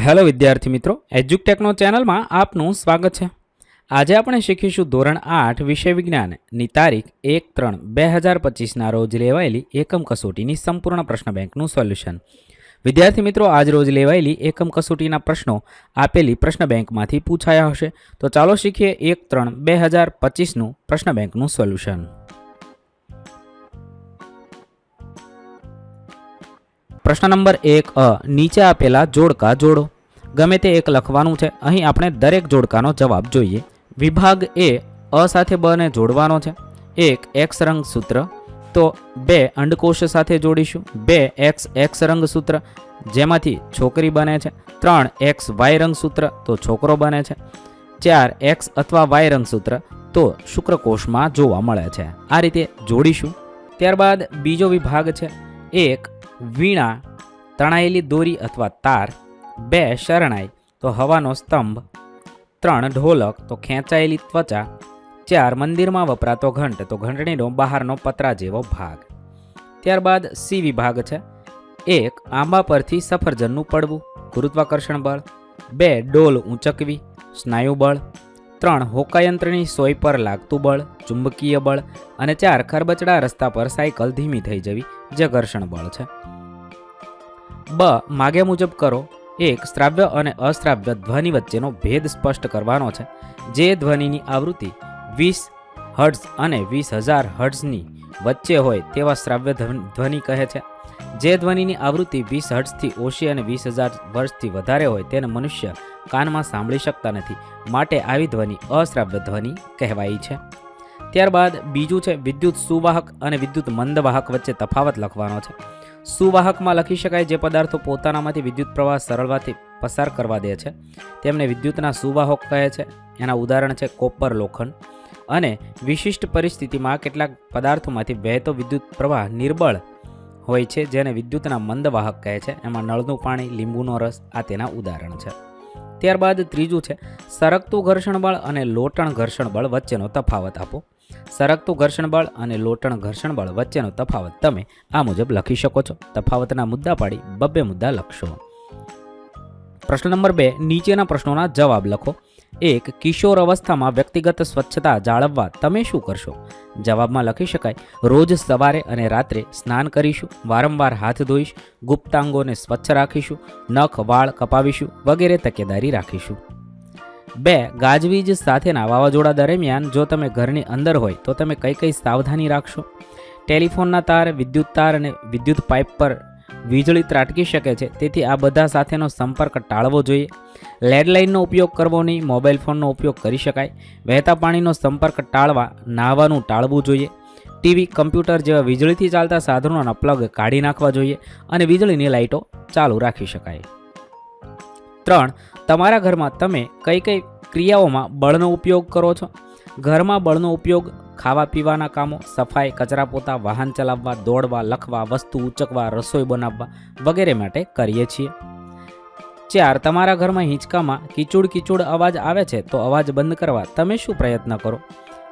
Hello વિદ્યાર્થી મિત્રો, એજ્યુકટેકનો ચેનલમાં આપનું સ્વાગત છે। આજે આપણે શીખીશું ધોરણ 8 વિષય વિજ્ઞાનની તારીખ 1/3/2025ના રોજ લેવાયેલી એકમ કસોટીની સંપૂર્ણ પ્રશ્ન બેંકનું સોલ્યુશન। વિદ્યાર્થી મિત્રો, આજ રોજ લેવાયેલી એકમ કસોટીના પ્રશ્નો આપેલી પ્રશ્ન બેંકમાંથી પૂછાયા હશે। તો ચાલો શીખીએ 1/3/2025નું પ્રશ્ન બેંકનું સોલ્યુશન। પ્રશ્ન નંબર 1 નીચે આપેલા જોડકા જોડો। ગમે તે એક લખવાનું છે। અહીં આપણે દરેક જોડકાનો જવાબ જોઈએ। વિભાગ એ અ સાથે બ ને જોડવાનો છે। 1 એક્સ રંગ સૂત્ર, તો 2 અંડકોશ સાથે જોડીશું। 2 એક્સ એક્સ રંગ સૂત્ર જેમાંથી છોકરી બને છે। 3 એક્સ વાય રંગ સૂત્ર તો છોકરો બને છે। 4 એક્સ અથવા વાય રંગ સૂત્ર તો શુક્રકોશમાં જોવા મળે છે। આ રીતે જોડીશું। ત્યારબાદ બીજો વિભાગ છે। 1 વીણા તણાયેલી દોરી અથવા તાર, 2 શરણાઈ તો હવાનો સ્તંભ, 3 ઢોલક તો ખેંચાયેલી ત્વચા, 4 મંદિરમાં વપરાતો ઘંટ તો ઘંટડીનો બહારનો પતરા જેવો ભાગ। ત્યારબાદ સી વિભાગ છે। 1 આંબા પરથી સફરજનનું પડવું, ગુરુત્વાકર્ષણ બળ, 2 ડોલ ઊંચકવી, સ્નાયુ બળ, 3 હોકાયંત્રની સોય પર લાગતું બળ, ચુંબકીય બળ, અને 4 ખરબચડા રસ્તા પર સાયકલ ધીમી થઈ જવી જે ઘર્ષણ બળ છે। બ માગ્યા મુજબ કરો। 1 શ્રાવ્ય અને અશ્રાવ્ય ધ્વનિ વચ્ચેનો ભેદ સ્પષ્ટ કરવાનો છે। જે ધ્વનિની આવૃત્તિ 20 હર્ટ્ઝ અને 20,000 હર્ટ્ઝની વચ્ચે હોય તેવા શ્રાવ્ય ધ્વનિ કહે છે। જે ધ્વનિની આવૃત્તિ 20 હર્ટ્ઝથી ઓછી અને 20,000 હર્ટ્ઝથી વધારે હોય તેને મનુષ્ય કાનમાં સાંભળી શકતા નથી, માટે આવી ધ્વનિ અશ્રાવ્ય ધ્વનિ કહેવાય છે। ત્યારબાદ બીજું છે વિદ્યુત સુવાહક અને વિદ્યુત મંદવાહક વચ્ચે તફાવત લખવાનો છે। સુવાહકમાં લખી શકાય જે પદાર્થો પોતાનામાંથી વિદ્યુત પ્રવાહ સરળતાથી પસાર કરવા દે છે તેમને વિદ્યુતના સુવાહક કહે છે। એના ઉદાહરણ છે કોપર, લોખંડ। અને વિશિષ્ટ પરિસ્થિતિમાં કેટલાક પદાર્થોમાંથી વહેતો વિદ્યુત પ્રવાહ નિર્બળ હોય છે જેને વિદ્યુતના મંદવાહક કહે છે। એમાં નળનું પાણી, લીંબુનો રસ આ તેના ઉદાહરણ છે। ત્યારબાદ ત્રીજું છે સરકતું ઘર્ષણ બળ અને લોટણ ઘર્ષણ બળ વચ્ચેનો તફાવત આપો। સરકતું ઘર્ષણ બળ અને લોટણ ઘર્ષણ બળ વચ્ચેનો તફાવત તમે આ મુજબ લખી શકો છો। તફાવતના મુદ્દા પાડી 2 મુદ્દા લખશો। પ્રશ્ન નંબર 2 નીચેના પ્રશ્નોના જવાબ લખો। 1 કિશોર અવસ્થામાં વ્યક્તિગત સ્વચ્છતા જાળવવા તમે શું કરશો? જવાબમાં લખી શકાય રોજ સવારે અને રાત્રે સ્નાન કરીશું, વારંવાર હાથ ધોઈશ, ગુપ્તાંગોને સ્વચ્છ રાખીશું, નખ વાળ કપાવીશું વગેરે તકેદારી રાખીશું। 2 ગાજવીજ સાથેના વાવાઝોડા દરમિયાન જો તમે ઘરની અંદર હોય તો તમે કઈ કઈ સાવધાની રાખશો? ટેલિફોનના તાર, વિદ્યુત તાર અને વિદ્યુત પાઇપ પર વીજળી ત્રાટકી શકે છે, તેથી આ બધા સાથેનો સંપર્ક ટાળવો જોઈએ। લેન્ડલાઇનનો ઉપયોગ કરવો નહીં, મોબાઈલ ફોનનો ઉપયોગ કરી શકાય। વહેતા પાણીનો સંપર્ક ટાળવા નાહવાનું ટાળવું જોઈએ। ટીવી, કમ્પ્યુટર જેવા વીજળીથી ચાલતા સાધનોના પ્લગ કાઢી નાખવા જોઈએ અને વીજળીની લાઇટો ચાલુ રાખી શકાય। 3 તમારા ઘરમાં તમે કઈ કઈ ક્રિયાઓમાં બળનો ઉપયોગ કરો છો? ઘરમાં બળનો ઉપયોગ ખાવા પીવાના કામો, સફાઈ, કચરા પોતા, વાહન ચલાવવા, દોડવા, લખવા, વસ્તુ ઉચકવા, રસોઈ બનાવવા વગેરે માટે કરીએ છીએ। 4 તમારા ઘરમાં હિંચકામાં કીચુડ અવાજ આવે છે તો અવાજ બંધ કરવા તમે શું પ્રયત્ન કરો?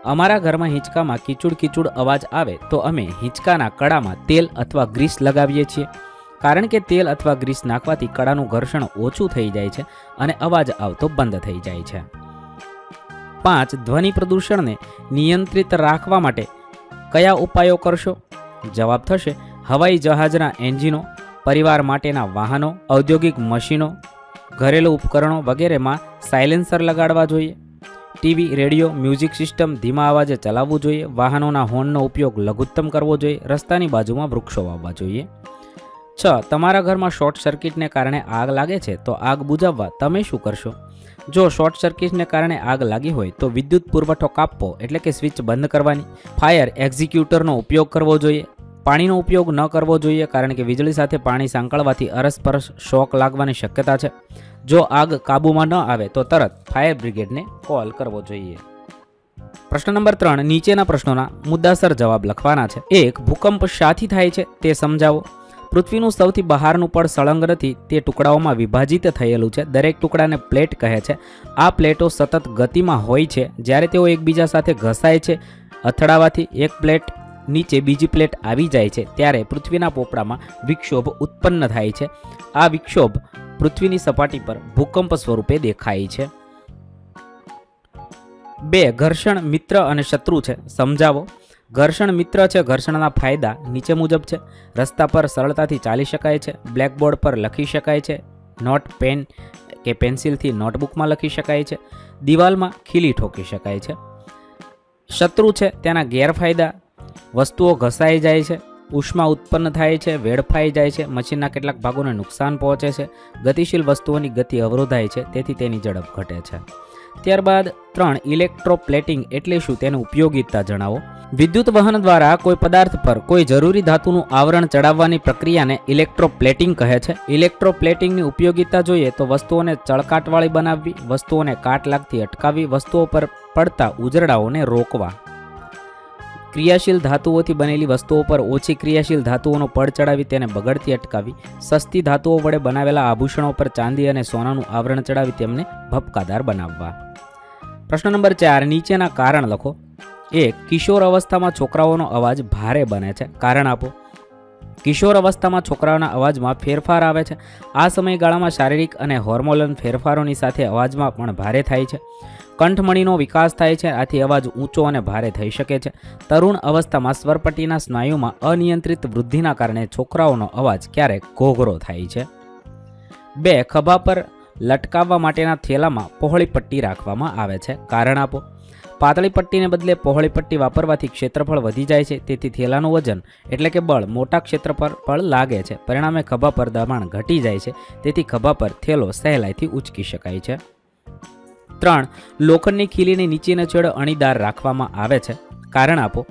અમારા ઘરમાં હિંચકામાં કીચુડ અવાજ આવે તો અમે હિંચકાના કડામાં તેલ અથવા ગ્રીસ લગાવીએ છીએ, કારણ કે તેલ અથવા ગ્રીસ નાખવાથી કડાનું ઘર્ષણ ઓછું થઈ જાય છે અને અવાજ આવતો બંધ થઈ જાય છે। 5 ધ્વનિ પ્રદૂષણને નિયંત્રિત રાખવા માટે કયા ઉપાયો કરશો? જવાબ થશે હવાઈ જહાજના એન્જિનો, પરિવાર માટેના વાહનો, ઔદ્યોગિક મશીનો, ઘરેલું ઉપકરણો વગેરેમાં સાયલેન્સર લગાડવા જોઈએ। ટીવી, રેડિયો, મ્યુઝિક સિસ્ટમ ધીમા અવાજે ચલાવવું જોઈએ। વાહનોના હોર્નનો ઉપયોગ લઘુત્તમ કરવો જોઈએ। રસ્તાની બાજુમાં વૃક્ષો વાવવા જોઈએ। 6 તમારા ઘરમાં શોર્ટ સર્કિટને કારણે આગ લાગે છે તો આગ બુઝાવવા તમે શું કરશો? જો શોર્ટ સર્કિટને કારણે આગ લાગી હોય તો વિદ્યુત પુરવઠો કાપવો એટલે કે સ્વિચ બંધ કરવાની। ફાયર એક્ઝિક્યુટરનો ઉપયોગ કરવો જોઈએ। પાણીનો ઉપયોગ ન કરવો જોઈએ, કારણ કે વીજળી સાથે પાણી સાંકળવાથી અરસપરસ શોક લાગવાની શક્યતા છે। જો આગ કાબૂમાં ન આવે તો તરત ફાયર બ્રિગેડને કોલ કરવો જોઈએ। પ્રશ્ન નંબર 3 નીચેના પ્રશ્નોના મુદ્દાસર જવાબ લખવાના છે। 1 ભૂકંપ શાથી થાય છે તે સમજાવો। પૃથ્વીનું સૌથી બહારનું પડ સળંગ નથી, તે ટુકડાઓમાં વિભાજિત થયેલું છે। દરેક ટુકડાને પ્લેટ કહે છે। આ પ્લેટો સતત ગતિમાં હોય છે। જ્યારે તેઓ એકબીજા સાથે ઘસાય છે, અથડાવાથી એક પ્લેટ નીચે બીજી પ્લેટ આવી જાય છે ત્યારે પૃથ્વીના પોપડામાં વિક્ષોભ ઉત્પન્ન થાય છે। આ વિક્ષોભ પૃથ્વીની સપાટી પર ભૂકંપ સ્વરૂપે દેખાય છે. 2. ઘર્ષણ મિત્ર અને શત્રુ છે, સમજાવો. ઘર્ષણ મિત્ર છે. ઘર્ષણના ફાયદા નીચે મુજબ છે. રસ્તા પર સરળતાથી ચાલી શકાય છે. બ્લેકબોર્ડ પર લખી શકાય છે. નોટ પેન કે પેન્સિલથી નોટબુકમાં લખી શકાય છે. દિવાલમાં ખીલી ઠોકી શકાય છે. શત્રુ છે. તેના ગેરફાયદા: વસ્તુઓ ઘસાઈ જાય છે, ઉષ્મા ઉત્પન્ન થાય છે, વેડફાઈ જાય છે, મશીનના કેટલાક ભાગોને નુકસાન પહોંચે છે, ગતિશીલ વસ્તુઓની ગતિ અવરોધાય છે, તેથી તેની ઝડપ ઘટે છે. ત્યારબાદ 3. ઇલેક્ટ્રોપ્લેટિંગ એટલે શું, તેની ઉપયોગિતા જણાવો. વિદ્યુત વહન દ્વારા કોઈ પદાર્થ પર કોઈ જરૂરી ધાતુનું આવરણ ચડાવવાની પ્રક્રિયાને ઇલેક્ટ્રોપ્લેટિંગ કહે છે. ઇલેક્ટ્રોપ્લેટિંગની ઉપયોગિતા જોઈએ તો વસ્તુઓને ચળકાટવાળી બનાવવી, વસ્તુઓને કાટ લાગતી અટકાવવી, વસ્તુઓ પર પડતા ઉજરડાઓને રોકવા. ક્રિયાશીલ ધાતુઓથી બનેલી વસ્તુઓ પર ઓછી ક્રિયાશીલ ધાતુઓનો પડ ચડાવી તેને બગડતી અટકાવી. સસ્તી ધાતુઓ વડે બનાવેલા આભૂષણો પર ચાંદી અને સોનાનું આવરણ ચડાવી તેમને ભપકાદાર બનાવવા. પ્રશ્ન નંબર 4. નીચેના કારણ લખો. 1. કિશોર અવસ્થામાં છોકરાઓનો અવાજ ભારે બને છે, કારણ આપો. કિશોર અવસ્થામાં છોકરાઓના અવાજમાં ફેરફાર આવે છે. આ સમયગાળામાં શારીરિક અને હોર્મોનલ ફેરફારોની સાથે અવાજમાં પણ ભારે થાય છે. કંઠમણીનો વિકાસ થાય છે, આથી અવાજ ઊંચો અને ભારે થઈ શકે છે. તરુણ અવસ્થામાં સ્વરપટ્ટીના સ્નાયુમાં અનિયંત્રિત વૃદ્ધિના કારણે છોકરાઓનો અવાજ ક્યારેક ઘોઘરો થાય છે. 2. ખભા પર લટકાવવા માટેના થેલામાં પહોળી પટ્ટી રાખવામાં આવે છે, કારણ આપો. પાતળી પટ્ટીને બદલે પહોળી પટ્ટી વાપરવાથી ક્ષેત્રફળ વધી જાય છે, તેથી થેલાનું વજન એટલે કે બળ મોટા ક્ષેત્રફળ પર લાગે છે. પરિણામે ખભા પર દબાણ ઘટી જાય છે, તેથી ખભા પર થેલો સહેલાઈથી ઉંચકી શકાય છે. 3. લોખંડની ખીલીની નીચેનો છેડો અણીદાર રાખવામાં આવે છે, કારણ આપો.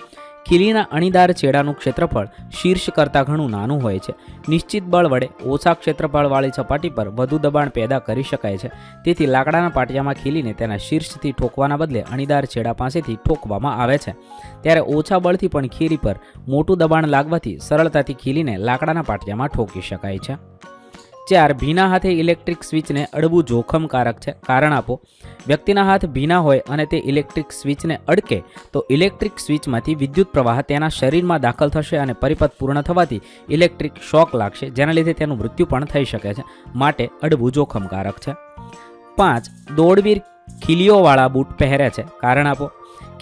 ખીલીના અણીદાર છેડાનું ક્ષેત્રફળ શીર્ષ કરતાં ઘણું નાનું હોય છે. નિશ્ચિત બળ વડે ઓછા ક્ષેત્રફળવાળી સપાટી પર વધુ દબાણ પેદા કરી શકાય છે. તેથી લાકડાના પાટિયામાં ખીલીને તેના શીર્ષથી ઠોકવાના બદલે અણીદાર છેડા પાસેથી ઠોકવામાં આવે છે. ત્યારે ઓછા બળથી પણ ખીલી પર મોટું દબાણ લાગવાથી સરળતાથી ખીલીને લાકડાના પાટિયામાં ઠોકી શકાય છે. 4. ભીના હાથે ઇલેક્ટ્રિક સ્વિચને અડવું જોખમકારક છે, કારણ આપો. વ્યક્તિના હાથ ભીના હોય અને તે ઇલેક્ટ્રિક સ્વિચને અડકે તો ઇલેક્ટ્રિક સ્વિચમાંથી વિદ્યુત પ્રવાહ તેના શરીરમાં દાખલ થશે અને પરિપથ પૂર્ણ થવાથી ઇલેક્ટ્રિક શોક લાગશે, જેના લીધે તેનું મૃત્યુ પણ થઈ શકે છે. માટે અડવું જોખમકારક છે. 5. દોડવીર ખીલીઓવાળા બૂટ પહેરે છે, કારણ આપો.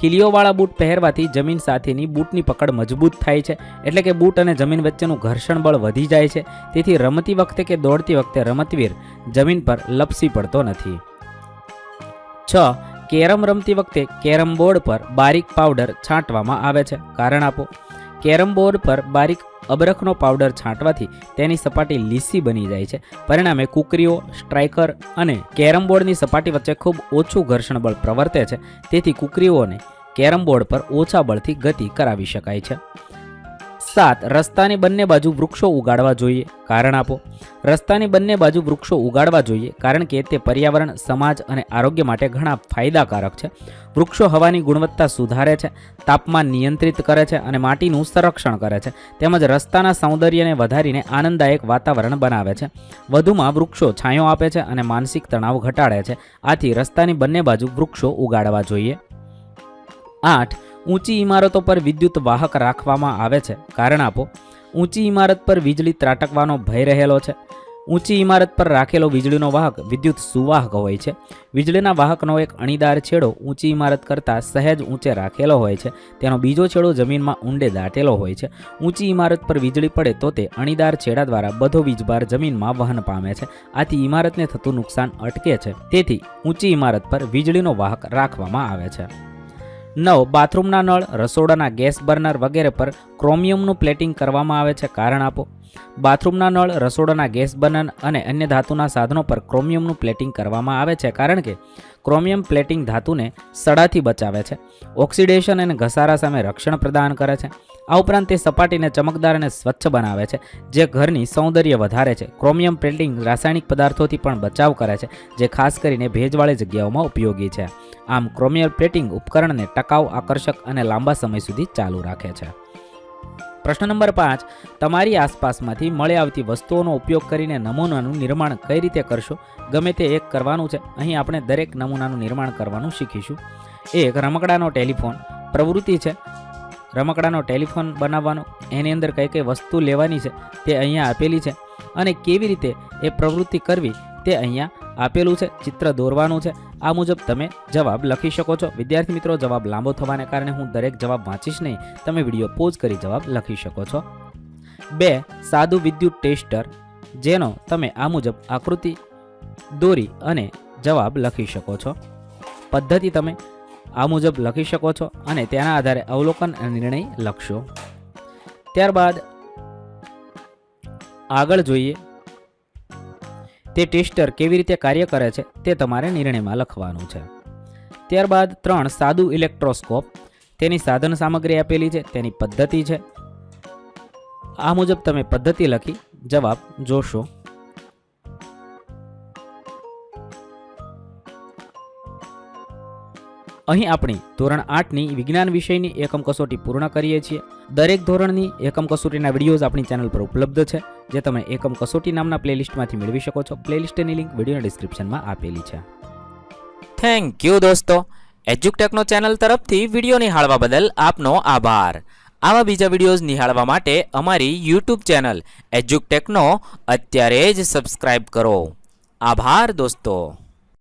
ખીલીઓવાળા બૂટ પહેરવાથી જમીન સાથેની બૂટની પકડ મજબૂત થાય છે, એટલે કે બૂટ અને જમીન વચ્ચેનું ઘર્ષણ બળ વધી જાય છે. તેથી રમતી વખતે કે દોડતી વખતે રમતવીર જમીન પર લપસી પડતો નથી. 6. કેરમ રમતી વખતે કેરમ બોર્ડ પર બારીક પાવડર છાંટવામાં આવે છે, કારણ આપો. કેરમ બોર્ડ પર બારીક અબરખનો પાવડર છાંટવાથી તેની સપાટી લીસી બની જાય છે. પરિણામે કુકરીઓ, સ્ટ્રાઇકર અને કેરમ બોર્ડની સપાટી વચ્ચે ખૂબ ઓછું ઘર્ષણ બળ પ્રવર્તે છે. તેથી કુકરીઓને કેરમ બોર્ડ પર ઓછા બળથી ગતિ કરાવી શકાય છે. 7. રસ્તાની બંને બાજુ વૃક્ષો ઉગાડવા જોઈએ, કારણ આપો. રસ્તાની બંને બાજુ વૃક્ષો ઉગાડવા જોઈએ, કારણ કે તે પર્યાવરણ, સમાજ અને આરોગ્ય માટે ઘણા ફાયદાકારક છે. વૃક્ષો હવાની ગુણવત્તા સુધારે છે, તાપમાન નિયંત્રિત કરે છે અને માટીનું સંરક્ષણ કરે છે. તેમજ રસ્તાના સૌંદર્યને વધારીને આનંદદાયક વાતાવરણ બનાવે છે. વધુમાં વૃક્ષો છાંયો આપે છે અને માનસિક તણાવ ઘટાડે છે. આથી રસ્તાની બંને બાજુ વૃક્ષો ઉગાડવા જોઈએ. 8. ઊંચી ઇમારતો પર વિદ્યુત વાહક રાખવામાં આવે છે, કારણ આપો. ઊંચી ઇમારત પર વીજળી ત્રાટકવાનો ભય રહેલો છે. ઊંચી ઇમારત પર રાખેલો વીજળીનો વાહક વિદ્યુત સુવાહક હોય છે. વીજળીના વાહકનો એક અણીદાર છેડો ઊંચી ઇમારત કરતાં સહેજ ઊંચે રાખેલો હોય છે. તેનો બીજો છેડો જમીનમાં ઊંડે દાટેલો હોય છે. ઊંચી ઇમારત પર વીજળી પડે તો તે અણીદાર છેડા દ્વારા બધો વીજભાર જમીનમાં વહન પામે છે. આથી ઇમારતને થતું નુકસાન અટકે છે. તેથી ઊંચી ઇમારત પર વીજળીનો વાહક રાખવામાં આવે છે. 9. બાથરૂમના નળ, રસોડાના ગેસ બર્નર વગેરે પર ક્રોમિયમનું પ્લેટિંગ કરવામાં આવે છે, કારણ આપો. બાથરૂમના નળ, રસોડાના ગેસ બર્નર અને અન્ય ધાતુના સાધનો પર ક્રોમિયમનું પ્લેટિંગ કરવામાં આવે છે, કારણ કે ક્રોમિયમ પ્લેટિંગ ધાતુને સડાથી બચાવે છે, ઓક્સિડેશન અને ઘસારા સામે રક્ષણ પ્રદાન કરે છે. આ ઉપરાંત તે સપાટીને ચમકદાર અને સ્વચ્છ બનાવે છે, જે ઘરની સૌંદર્ય વધારે છે. ક્રોમિયમ પ્લેટિંગ રાસાયણિક પદાર્થોથી પણ બચાવ કરે છે, જે ખાસ કરીને ભેજવાળી જગ્યાઓમાં ઉપયોગી છે. આમ ક્રોમિયમ પ્લેટિંગ ઉપકરણને ટકાઉ, આકર્ષક અને લાંબા સમય સુધી ચાલુ રાખે છે. પ્રશ્ન નંબર 5. તમારી આસપાસમાંથી મળી આવતી વસ્તુઓનો ઉપયોગ કરીને નમૂનાનું નિર્માણ કઈ રીતે કરશો? ગમે તે એક કરવાનું છે. અહીં આપણે દરેક નમૂનાનું નિર્માણ કરવાનું શીખીશું. 1. રમકડાનો ટેલિફોન. પ્રવૃત્તિ છે રમકડાનો ટેલિફોન બનાવવાનો. એની અંદર કઈ કઈ વસ્તુ લેવાની છે તે અહીંયા આપેલી છે. અને કેવી રીતે એ પ્રવૃત્તિ કરવી તે અહીંયા આપેલું છે. ચિત્ર દોરવાનું છે. આ મુજબ તમે જવાબ લખી શકો છો. વિદ્યાર્થી મિત્રો, જવાબ લાંબો થવાને કારણે હું દરેક જવાબ વાંચીશ નહીં. તમે વિડીયો પોઝ કરી જવાબ લખી શકો છો. 2. સાદું વિદ્યુત ટેસ્ટર, જેનો તમે આ મુજબ આકૃતિ દોરી અને જવાબ લખી શકો છો. પદ્ધતિ તમે આ મુજબ લખી શકો છો અને તેના આધારે અવલોકન અને નિર્ણય લખશો. ત્યારબાદ આગળ જોઈએ તે ટેસ્ટર કેવી રીતે કાર્ય કરે છે તે તમારે નિર્ણયમાં લખવાનું છે. ત્યારબાદ 3. સાદું ઇલેક્ટ્રોસ્કોપ, તેની સાધન સામગ્રી આપેલી છે, તેની પદ્ધતિ છે. આ મુજબ તમે પદ્ધતિ લખી જવાબ જોશો. અહીં આપણી ધોરણ 8ની વિજ્ઞાન વિષયની એકમ કસોટી પૂર્ણ કરીએ છીએ. દરેક ધોરણની એકમ કસોટીના વિડીયોઝ આપણી ચેનલ પર ઉપલબ્ધ છે, જે તમે એકમ કસોટી નામના પ્લેલિસ્ટમાંથી મેળવી શકો છો. પ્લેલિસ્ટની લિંક વિડીયોના ડિસ્ક્રિપ્શનમાં આપેલી છે. થેન્ક યુ દોસ્તો. એજ્યુકટેકનો ચેનલ તરફથી વિડીયો નિહાળવા બદલ આપનો આભાર. આવા બીજા વિડીયોઝ નિહાળવા માટે અમારી યુટ્યુબ ચેનલ એજ્યુકટેકનો અત્યારે જ સબસ્ક્રાઇબ કરો. આભાર દોસ્તો.